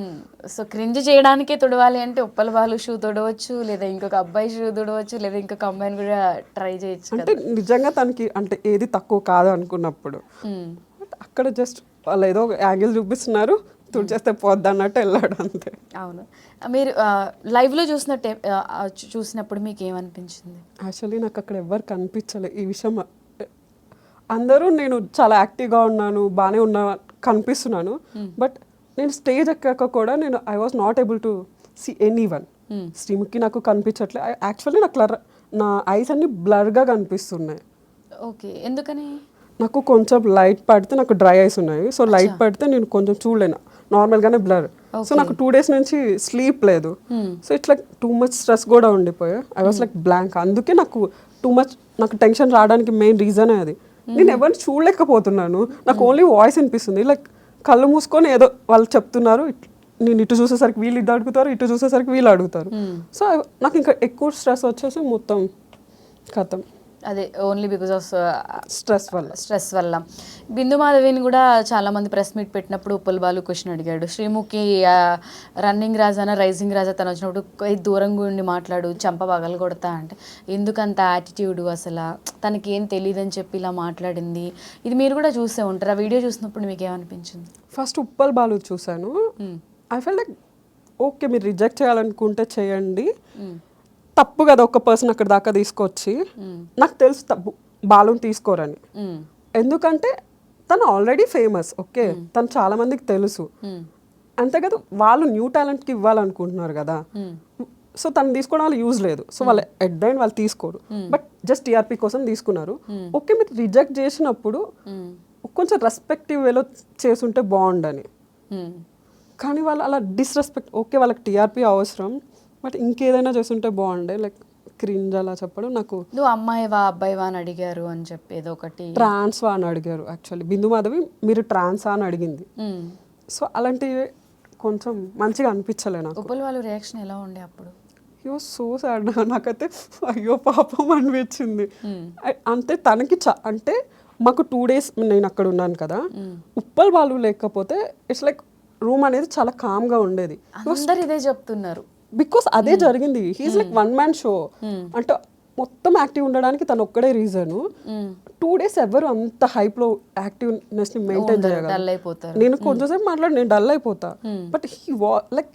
సో క్రింజ్ చేయడానికే తుడవాలి అంటే ఉప్పల వాళ్ళు షూ తుడవచ్చు, లేదా ఇంకొక అబ్బాయి షూ తుడవచ్చు, లేదా ఇంకొక అమ్మాయిని కూడా ట్రై చేయొచ్చు. అంటే నిజంగా తనకి అంటే ఏది తక్కువ కాదు అనుకున్నప్పుడు, But అక్కడ జస్ట్ వాళ్ళు ఏదో యాంగిల్ చూపిస్తున్నారు, తుడిచేస్తే పోద్ది అన్నట్టు వెళ్ళాడు అంతే. అవును. మీరు లైవ్లో చూసినప్పుడు మీకు ఏమనిపించింది? యాక్చువల్లీ నాకు అక్కడ ఎవరు కనిపించలే ఈ విషయం. అందరూ నేను చాలా యాక్టివ్గా ఉన్నాను, బాగానే ఉన్నా కనిపిస్తున్నాను, బట్ నేను స్టేజ్ ఎక్కాక కూడా నేను I was not able to see any one. Sreemukhi నాకు కనిపించట్లే. యాక్చువల్లీ నాకు నా ఐస్ అన్ని బ్లర్గా కనిపిస్తున్నాయి. ఓకే, ఎందుకని? నాకు కొంచెం లైట్ పడితే నాకు డ్రై ఐస్ ఉన్నాయి, సో లైట్ పడితే నేను కొంచెం చూడలేను, నార్మల్గానే బ్లర్. సో నాకు 2 days నుంచి స్లీప్ లేదు, సో ఇట్లా టూ మచ్ స్ట్రెస్ కూడా ఉండిపోయా. I was like blank. అందుకే నాకు టూ మచ్ నాకు టెన్షన్ రావడానికి మెయిన్ రీజనే అది. నేను ఎవరిని చూడలేకపోతున్నాను, నాకు ఓన్లీ వాయిస్ వినిపిస్తుంది. లైక్ కళ్ళు మూసుకొని ఏదో వాళ్ళు చెప్తున్నారు, నేను ఇటు చూసేసరికి వీళ్ళు ఇటు అడుగుతారు, ఇటు చూసేసరికి వీళ్ళు అడుగుతారు. సో నాకు ఇంకా ఎక్కువ స్ట్రెస్ వచ్చేసి మొత్తం కథం. అదే ఓన్లీ బికాస్ ఆఫ్ స్ట్రెస్ వల్ల. బిందు మాధవిని కూడా చాలా మంది ప్రెస్ మీట్ పెట్టినప్పుడు ఉప్పల్ బాలు క్వశ్చన్ అడిగాడు, శ్రీముఖి రన్నింగ్ రాజానా రైజింగ్ రాజా తను వచ్చినప్పుడు దూరంగా ఉండి మాట్లాడు, చంప పగలు కొడతా అంటే, ఎందుకంత యాటిట్యూడ్, అసలు తనకి ఏం తెలియదని చెప్పి ఇలా మాట్లాడింది. ఇది మీరు కూడా చూసే ఉంటారు. ఆ వీడియో చూసినప్పుడు మీకు ఏమనిపించింది? ఫస్ట్ ఉప్పల్ బాలు చూశాను, ఐ ఫెల్ లైక్ ఓకే, మీరు రిజెక్ట్ చేయాలనుకుంటే చేయండి, తప్పు కదా ఒక పర్సన్ అక్కడ దాకా తీసుకొచ్చి. నాకు తెలుసు బాలుని తీసుకోరని, ఎందుకంటే తను ఆల్రెడీ ఫేమస్. ఓకే, తను చాలా మందికి తెలుసు, అంతే కదా, వాళ్ళు న్యూ టాలెంట్కి ఇవ్వాలనుకుంటున్నారు కదా, సో తను తీసుకోవడం వల్ల యూజ్ లేదు. సో వాళ్ళు ఎట్ ద ఎండ్ వాళ్ళు తీసుకోరు, బట్ జస్ట్ టీఆర్పీ కోసం తీసుకున్నారు. ఓకే, మీరు రిజెక్ట్ చేసినప్పుడు కొంచెం రెస్పెక్టివ్ వేలో చేసుంటే బాగుండని, కానీ వాళ్ళు అలా డిస్రెస్పెక్ట్. ఓకే, వాళ్ళకి టీఆర్పీ అవసరం, బట్ ఇంకేదైనా చేస్తుంటే బాగుండే. లైక్ క్రింజ్ అలా చెప్పడం నాకు. నువ్వు అమ్మాయివా అబ్బాయివా అని అడిగారు అని చెప్పి ఏదో ఒకటి ట్రాన్స్వా అని అడిగారు. యాక్చువల్లీ బిందు మాధవి మీరు ట్రాన్సా అని అడిగింది. సో అలాంటివి కొంచెం మంచిగా అనిపించలే నాకు. ఉప్పల్ వాళ్ళ రియాక్షన్ ఎలా ఉండే అప్పుడు? అయ్యో సో సాడ్, నాకైతే అయ్యో పాపం అనిపించింది. అంటే తనకి అంటే మాకు 2 days నేను అక్కడ ఉన్నాను కదా, ఉప్పల్ వాళ్ళు లేకపోతే ఇట్స్ లైక్ రూమ్ అనేది చాలా కామ్గా ఉండేది. అందరు ఇదే చెప్తున్నారు, బికాస్ అదే జరిగింది. He's like one man show, అంటే మొత్తం యాక్టివ్ ఉండడానికి తను ఒక్కడే రీజన్. 2 days ఎవరు అంత హైప్ లో యాక్టివ్నెస్ ని మెయింటైన్ చేయగలరు? నేను కొంచెంసేపు మాట్లాడి నేను డల్ అయిపోతా, బట్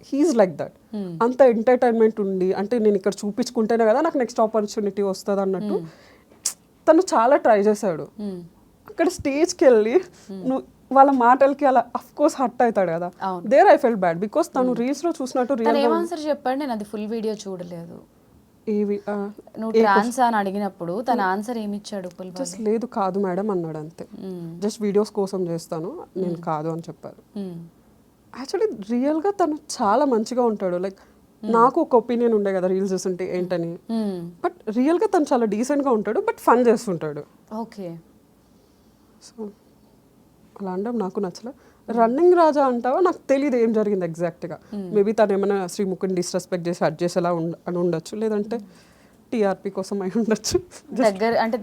హీఈస్ లైక్ దట్. అంత ఎంటర్టైన్మెంట్ ఉండి, అంటే నేను ఇక్కడ చూపించుకుంటేనే కదా నాకు నెక్స్ట్ ఆపర్చునిటీ వస్తుంది అన్నట్టు తను చాలా ట్రై చేశాడు. అక్కడ స్టేజ్కి వెళ్ళి నువ్వు వాళ్ళ మాటలకి అలా అఫ్ కోర్స్ హర్ట్ అవుతాడు కదా. There I felt bad, because తను రీల్స్ లో చూసినట్టు రియల్ గా ఆన్సర్ చెప్పండి. నేను అది ఫుల్ వీడియో చూడలేదు. ఏవి నువ్వు ట్రాన్స్ అని అడిగినప్పుడు తన ఆన్సర్ ఏమి ఇచ్చాడు? జస్ట్ లేదు కాదు మేడం అన్నాడు అంతే. జస్ట్ వీడియోస్ కోసం చేస్తాను, నేను కాదు అని చెప్పారు. యాక్చువల్లీ రియల్ గా తను చాలా మంచిగా ఉంటాడు. లైక్ నాకు ఒక ఒపీనియన్ ఉండే కదా రీల్స్ చూస్తుంటే ఏంటని, బట్ రియల్ గా తను చాలా డీసెంట్ గా ఉంటాడు, బట్ ఫన్ చేస్తుంటాడు. ఓకే, సో అలా అనడం నాకు నచ్చలే. రన్నింగ్ రాజా అంటావా, నాకు తెలియదు ఏం జరిగింది ఎగ్జాక్ట్గా. మేబీ తను ఏమైనా శ్రీముఖిని డిస్రెస్పెక్ట్ చేసి అడ్ చేసేలా అని ఉండొచ్చు, లేదంటే టీఆర్పీ కోసం అయి ఉండొచ్చు.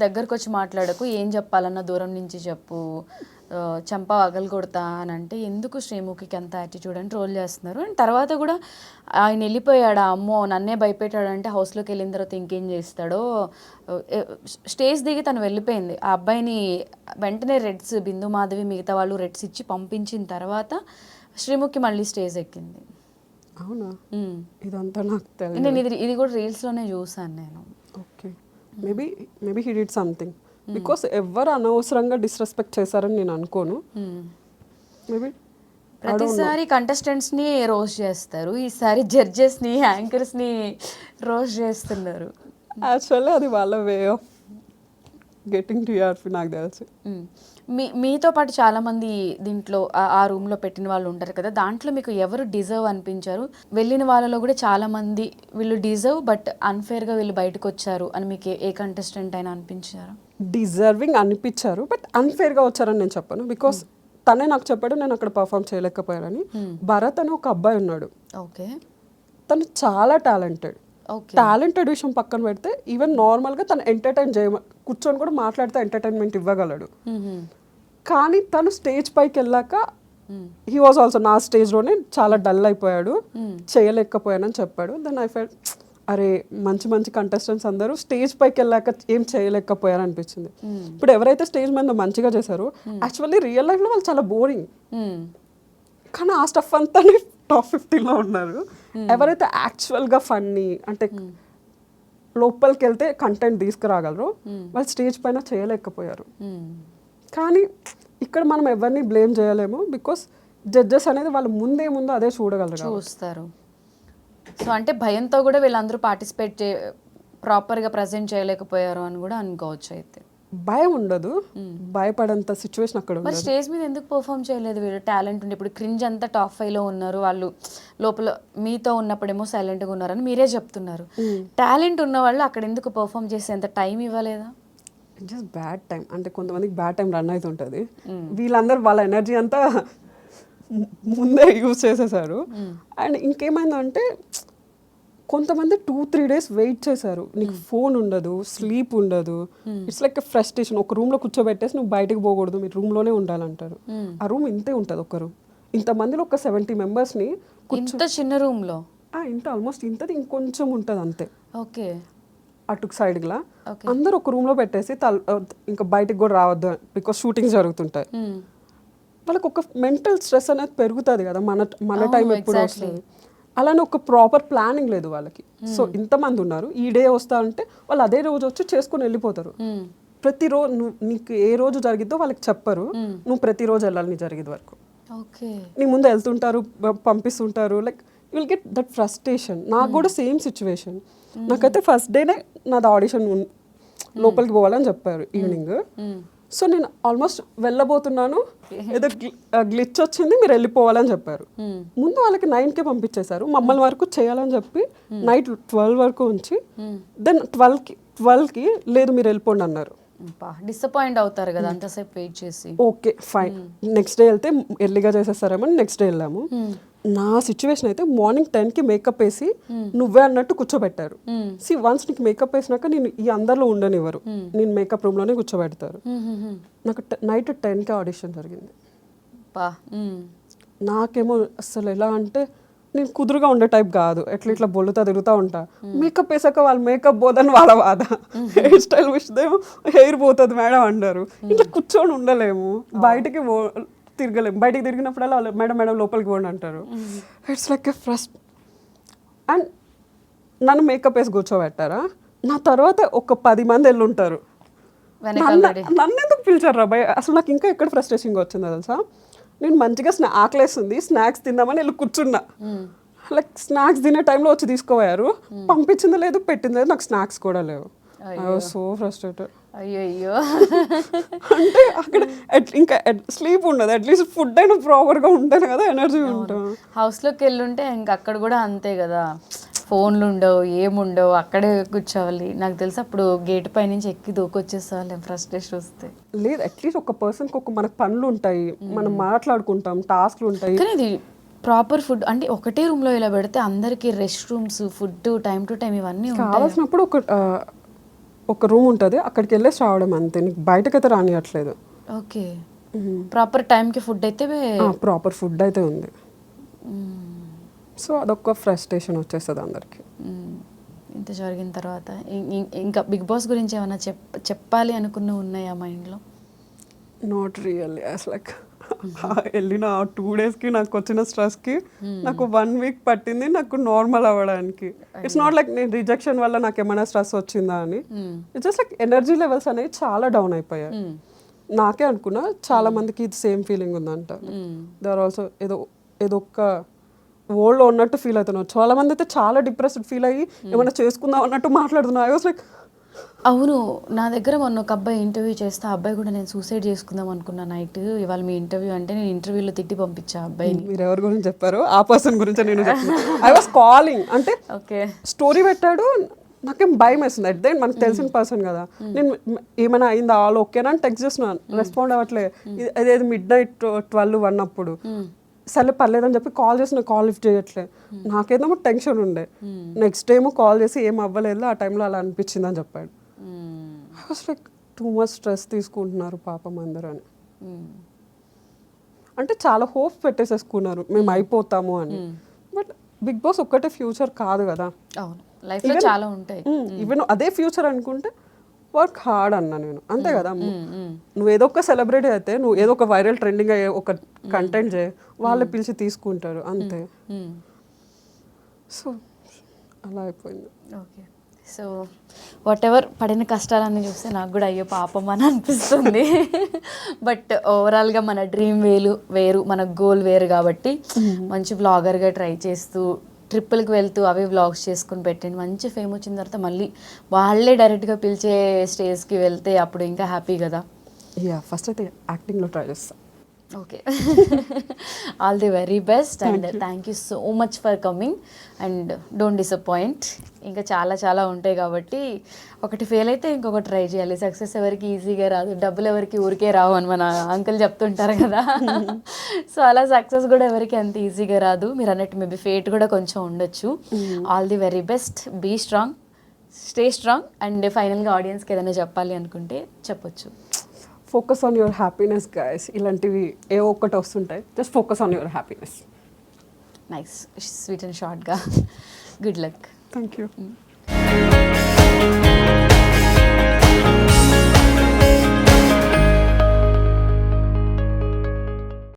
దగ్గరకు వచ్చి మాట్లాడకు, ఏం చెప్పాలన్నా దూరం నుంచి చెప్పు, చంప పగలు కొడతా అని అంటే ఎందుకు శ్రీముఖికి అంత యాటిట్యూడ్ అని ట్రోల్ చేస్తున్నారు. అండ్ తర్వాత కూడా ఆయన వెళ్ళిపోయాడా, అమ్మో నన్నే భయపెట్టాడంటే హౌస్లోకి వెళ్ళిన తర్వాత ఇంకేం చేస్తాడో. స్టేజ్ దిగి తను వెళ్ళిపోయింది. ఆ అబ్బాయిని వెంటనే రెడ్స్, బిందు మాధవి మిగతా వాళ్ళు రెడ్స్ ఇచ్చి పంపించిన తర్వాత శ్రీముఖి మళ్ళీ స్టేజ్ ఎక్కింది. అవునా, ఇదంతా నాకు తెలియదు. నేను ఇది కూడా రీల్స్లోనే చూసాను నేను. Okay, maybe he did something, because ఎవరు అనవసరంగా డిస్రెస్పెక్ట్ చేశారని నేను అనుకోను. మేబీ ప్రతిసారి కంటెస్టెంట్స్ని రోస్ట్ చేస్తారు, ఈసారి జడ్జెస్ని యాంకర్స్ని రోస్ట్ చేస్తున్నారు. యాక్చువల్లీ అది వాళ్ళ వే ఆఫ్ గెటింగ్ టీఆర్పీ నాకు తెలిసి. మీతో పాటు చాలామంది దీంట్లో ఆ రూమ్లో పెట్టిన వాళ్ళు ఉంటారు కదా, దాంట్లో మీకు ఎవరు డిజర్వ్ అనిపించారు? వెళ్ళిన వాళ్ళలో కూడా చాలామంది వీళ్ళు డిజర్వ్ బట్ అన్ఫేర్గా వీళ్ళు బయటకు వచ్చారు అని మీకు ఏ కంటెస్టెంట్ అయినా అనిపించారు? డిజర్వింగ్ అనిపించారు బట్ అన్ఫేర్గా వచ్చారని నేను చెప్పను. బికాస్ తనే నాకు చెప్పాడు నేను అక్కడ పర్ఫామ్ చేయలేకపోయానని. భరత్ అని ఒక అబ్బాయి ఉన్నాడు. ఓకే. తను చాలా టాలెంటెడ్. టాలెంటెడ్ విషయం పక్కన పెడితే ఈవెన్ నార్మల్గా తను ఎంటర్టైన్ కూర్చొని కూడా మాట్లాడితే ఎంటర్టైన్మెంట్ ఇవ్వగలడు. కానీ తను స్టేజ్ పైకి వెళ్ళాక హీ వాజ్ ఆల్సో నా స్టేజ్లోనే చాలా డల్ అయిపోయాడు, చేయలేకపోయానని చెప్పాడు. దెన్ ఐ ఫెల్ట్ అరే మంచి మంచి కంటెస్టెంట్స్ అందరూ స్టేజ్ పైకి వెళ్ళాక ఏం చేయలేకపోయారు అనిపించింది. ఇప్పుడు ఎవరైతే స్టేజ్ మీద మంచిగా చేశారో యాక్చువల్లీ రియల్ లైఫ్లో వాళ్ళు చాలా బోరింగ్, కానీ ఆ స్టఫ్ అంతా టాప్ 50లో ఉన్నారు. ఎవరైతే యాక్చువల్గా ఫన్నీ అంటే లోపలికి వెళ్తే కంటెంట్ తీసుకురాగలరు వాళ్ళు స్టేజ్ పైన చేయలేకపోయారు. కానీ ఇక్కడ మనం ఎవరిని బ్లేమ్ చేయలేము బికాస్ జడ్జెస్ అనేది వాళ్ళు ముందేముందో అదే చూస్తారు. సో అంటే భయంతో కూడా వీళ్ళందరూ పార్టిసిపేట్ ప్రాపర్గా ప్రజెంట్ చేయలేకపోయారు అని కూడా అనుకోవచ్చు. అయితే భయం ఉండదు, భయపడంత సిచ్యువేషన్ అక్కడ మరి స్టేజ్ మీద ఎందుకు పర్ఫామ్ చేయలేదు వీళ్ళు? టాలెంట్ ఉండి ఇప్పుడు క్రింజ్ అంతా టాప్ 5లో ఉన్నారు వాళ్ళు, లోపల మీతో ఉన్నప్పుడేమో సైలెంట్గా ఉన్నారని మీరే చెప్తున్నారు. టాలెంట్ ఉన్న వాళ్ళు అక్కడ ఎందుకు పర్ఫామ్ చేసేంత టైం ఇవ్వలేదా? జస్ట్ బ్యాడ్ టైం అంటే కొంతమందికి బ్యాడ్ టైం రన్ అవుతుంటుంది. వీళ్ళందరూ వాళ్ళ ఎనర్జీ అంతా ముందే యూజ్ చేసేసారు. అండ్ ఇంకేమైందంటే కొంతమంది 2-3 days వెయిట్ చేశారు. నీకు ఫోన్ ఉండదు, స్లీప్ ఉండదు. It's like a frustration. ఒక రూమ్లో కూర్చోబెట్టేసి నువ్వు బయటకు పోకూడదు, మీరు రూమ్లోనే ఉండాలంటారు. ఆ రూమ్ ఇంతే ఉంటుంది, ఒక రూమ్. ఇంతమందిలో ఒక 70 మెంబర్స్ని ఇంత చిన్న రూమ్లో ఇంత ఆల్మోస్ట్ ఇంతది ఇంకొంచెం ఉంటుంది అంతే. ఓకే. అటుకు సైడ్లా అందరూ ఒక రూమ్లో పెట్టేసి ఇంకా బయటకు కూడా రావద్దు బికాస్ షూటింగ్స్ జరుగుతుంటాయి. వాళ్ళకి ఒక మెంటల్ స్ట్రెస్ అనేది పెరుగుతుంది కదా, మన టైం ఎప్పుడు వస్తుంది. అలానే ఒక ప్రాపర్ ప్లానింగ్ లేదు వాళ్ళకి. సో ఇంతమంది ఉన్నారు, ఈ డే వస్తా అంటే వాళ్ళు అదే రోజు వచ్చి చేసుకుని వెళ్ళిపోతారు. ప్రతిరోజు నీకు ఏ రోజు జరిగిద్దో వాళ్ళకి చెప్పరు, నువ్వు ప్రతిరోజు వెళ్ళాలి నీ జరిగేది వరకు. నీ ముందు వెళ్తుంటారు, పంపిస్తుంటారు. Like you will get that frustration. నాకు కూడా సేమ్ సిచ్యువేషన్. నాకైతే ఫస్ట్ డేనే నాది ఆడిషన్ లోపలికి పోవాలని చెప్పారు ఈవినింగ్. సో నేను ఆల్మోస్ట్ వెళ్ళబోతున్నాను, ఏదో గ్లిచ్ వచ్చింది, మీరు వెళ్ళిపోవాలని చెప్పారు. ముందు వాళ్ళకి 9కే పంపించేశారు, మమ్మల్ని వరకు చేయాలని చెప్పి నైట్ 12 వరకు ఉంచి దెన్ 12కి లేదు మీరు వెళ్ళిపోండి అన్నారు. డిసప్పాయింట్ అవుతారు కదా అంతసేపు వెయిట్ చేసి. ఓకే ఫైన్, నెక్స్ట్ డే వెళ్తే ఎర్లీగా చేసేస్తారేమో నెక్స్ట్ డే వెళ్ళాము. నా సిచ్యువేషన్ అయితే మార్నింగ్ 10కి మేకప్ వేసి నువ్వే అన్నట్టు కూర్చోబెట్టారు. వన్స్ నీకు మేకప్ వేసినాక నేను ఈ అందరిలో ఉండనివ్వరు, నేను మేకప్ రూమ్లోనే కూర్చోబెడతారు. నాకు నైట్ 10కి ఆడిషన్ జరిగింది. నాకేమో అసలు ఎలా అంటే నేను కుదురుగా ఉండే టైప్ కాదు, ఇట్లా బొల్లుతా తిరుగుతూ ఉంటా. మేకప్ వేసాక వాళ్ళు మేకప్ పోదని వాళ్ళ బాధ, హెయిర్ స్టైల్ విషయం హెయిర్ పోతుంది మేడం అంటారు. ఇట్లా కూర్చొని ఉండలేము, బయటికి తిరగలేము. బయటికి తిరిగినప్పుడల్లా మేడం లోపలికి పోండి అంటారు. It's like a frost. And నన్ను మేకప్ వేసి కూర్చోబెట్టారా, నా తర్వాత ఒక 10 మంది వెళ్ళి ఉంటారు. నన్ను ఎందుకు పిలిచారు రా భయ్? అసలు నాకు ఇంకా ఎక్కడ ఫ్రస్ట్రేషన్గా వచ్చిందో తెలుసా, నేను మంచిగా ఆకలేస్తుంది స్నాక్స్ తిందామని వెళ్ళి కూర్చున్నా. లైక్ స్నాక్స్ తినే టైంలో వచ్చి తీసుకోపోయారు, పంపించింది లేదు పెట్టింది లేదు, నాకు స్నాక్స్ కూడా లేవు. I was so frustrated. అయ్యో. అంటే అక్కడ ఇంకా స్లీప్ ఉండదు, అట్లీస్ట్ ఫుడ్ అయినా ప్రాపర్గా ఉంటేనే కదా ఎనర్జీ ఉంటాం. హౌస్లోకి వెళ్ళుంటే ఇంకా అక్కడ కూడా అంతే కదా, ఫోన్లు ఉండవు ఏముండవు, అక్కడే కూర్చోవాలి. నాకు తెలిసి అప్పుడు గేట్ పై నుంచి ఎక్కి దూకొచ్చేసేవాళ్ళం ఫ్రస్ట్రేషన్ వస్తే. లేదు అట్లీస్ట్ ఒక పర్సన్కి ఒక మనకు పనులు ఉంటాయి, మనం మాట్లాడుకుంటాం, టాస్క్లు ఉంటాయి. కానీ ఇది ప్రాపర్ ఫుడ్ అంటే ఒకటే రూమ్లో ఇలా పెడితే అందరికి rest rooms, food time to time ఇవన్నీ కావాల్సినప్పుడు ఒక రూమ్ ఉంటుంది, అక్కడికి వెళ్ళేసి రావడం అంతే, నీకు బయటకైతే రానియట్లేదు. ఓకే. ప్రాపర్ టైంకి ఫుడ్ అయితే ప్రాపర్ ఫుడ్ అయితే ఉంది. సో అదొక ఫ్రస్ట్రేషన్ వచ్చేస్తుంది అందరికి. ఇంత జరిగిన తర్వాత ఇంకా బిగ్ బాస్ గురించి ఏమైనా చెప్పాలి అనుకున్న ఉన్నాయా మైండ్లో? Not really. అసలు వెళ్ళిన 2 daysకి నాకు వచ్చిన స్ట్రెస్కి నాకు 1 week పట్టింది నాకు నార్మల్ అవ్వడానికి. ఇట్స్ నాట్ లైక్ నేను రిజెక్షన్ వల్ల నాకు ఏమైనా స్ట్రెస్ వచ్చిందా అని. It's just like energy levels అనేవి చాలా డౌన్ అయిపోయాయి. నాకే అనుకున్నా చాలా మందికి ఇది సేమ్ ఫీలింగ్ ఉందంట. దే ఆర్ ఆల్సో ఏదో ఒక వరల్డ్లో ఉన్నట్టు ఫీల్ అవుతున్నారు. చాలా మంది అయితే చాలా డిప్రెస్డ్ ఫీల్ అయ్యి ఏమైనా చేసుకుందాం అన్నట్టు మాట్లాడుతున్నారు. ఐ వాస్ లైక్ అవును, నా దగ్గర మొన్న ఒక అబ్బాయి ఇంటర్వ్యూ చేస్తే ఆ అబ్బాయి కూడా నేను సూసైడ్ చేసుకుందాం అనుకున్నా నైట్. ఇవాళ మీ ఇంటర్వ్యూ అంటే నేను ఇంటర్వ్యూలో తిట్టి పంపించా ఆ అబ్బాయిని. మీరు ఎవరి గురించి చెప్పారో ఆ పర్సన్ గురించి నేను చెప్తున్నాను. ఐ వాస్ కాలింగ్ అంటే ఓకే. స్టోరీ పెట్టాడు, నాకేం భయం వేస్తుంది. అట్ దెన్ మనకు తెలిసిన పర్సన్ కదా, నేను ఏమైనా అయిందా ఆల్ ఓకేనా అని టెక్స్ట్ చేస్తున్నాను, రెస్పాండ్ అవ్వట్లే. అదేది midnight 12-1 అప్పుడు సరే పర్లేదని చెప్పి కాల్ చేసిన, కాల్ లిఫ్ట్ చేయట్లే. నాకేదో టెన్షన్ ఉండే. నెక్స్ట్ టైం కాల్ చేసి ఏం అవ్వలేదు, ఆ టైంలో అలా అనిపించింది అని చెప్పాడు. I was like two much stress తీసుకుంటున్నారు పాపం అందరూ అని. అంటే చాలా హోప్ పెట్టేసేసుకున్నారు మేము అయిపోతాము అని. బట్ బిగ్ బాస్ ఒక్కటే ఫ్యూచర్ కాదు కదా. అవును, లైఫ్ లో చాలా ఉంటాయి. ఈవెన్ అదే ఫ్యూచర్ అనుకుంటే వర్క్ హార్డ్ అన్నా నేను, అంతే కదా. నువ్వు ఏదో ఒక సెలబ్రిటీ అయితే, నువ్వు ఏదో ఒక వైరల్ ట్రెండింగ్ అయ్యే ఒక కంటెంట్ చేయి, వాళ్ళే పిలిచి తీసుకుంటారు అంతే. సో అలా అయిపోయింది. ఓకే. సో వాట్ ఎవర్ పడిన కష్టాలన్నీ చూస్తే నాకు కూడా అయ్యో పాపం అని అనిపిస్తుంది. బట్ ఓవరాల్గా మన డ్రీమ్ వేరు, మన గోల్ వేరు కాబట్టి మంచి వ్లాగర్గా ట్రై చేస్తూ ట్రిప్పులకి వెళ్తూ అవే వ్లాగ్స్ చేసుకుని పెట్టండి. మంచి ఫేమ్ వచ్చిన తర్వాత మళ్ళీ వాళ్ళే డైరెక్ట్గా పిలిచే స్టేజ్కి వెళ్తే అప్పుడు ఇంకా హ్యాపీ కదా. ఫస్ట్ అయితే యాక్టింగ్లో ట్రై చేస్తా. Okay. All the very best and thank you so much for coming and don't disappoint. ఇంకా చాలా చాలా ఉంటాయి కాబట్టి ఒకటి ఫెయిల్ అయితే ఇంకొకటి ట్రై చేయాలి. సక్సెస్ ఎవరికి ఈజీగా రాదు, డబ్బులు ఎవరికి ఊరికే రావు అని మన అంకుల్ చెప్తుంటారు కదా. సో అలా సక్సెస్ కూడా ఎవరికి అంత ఈజీగా రాదు. మీరు అన్నట్టు మేబీ ఫేట్ కూడా కొంచెం ఉండొచ్చు. All the very best, be strong, stay strong and ఫైనల్గా ఆడియన్స్కి ఏదైనా చెప్పాలి అనుకుంటే చెప్పొచ్చు. Focus on your happiness guys. ఇలాంటివి ఏ ఒక్కటి వస్తుంటాయి, just focus on your happiness. Nice, sweet and షార్ట్గా. Good luck. Thank you.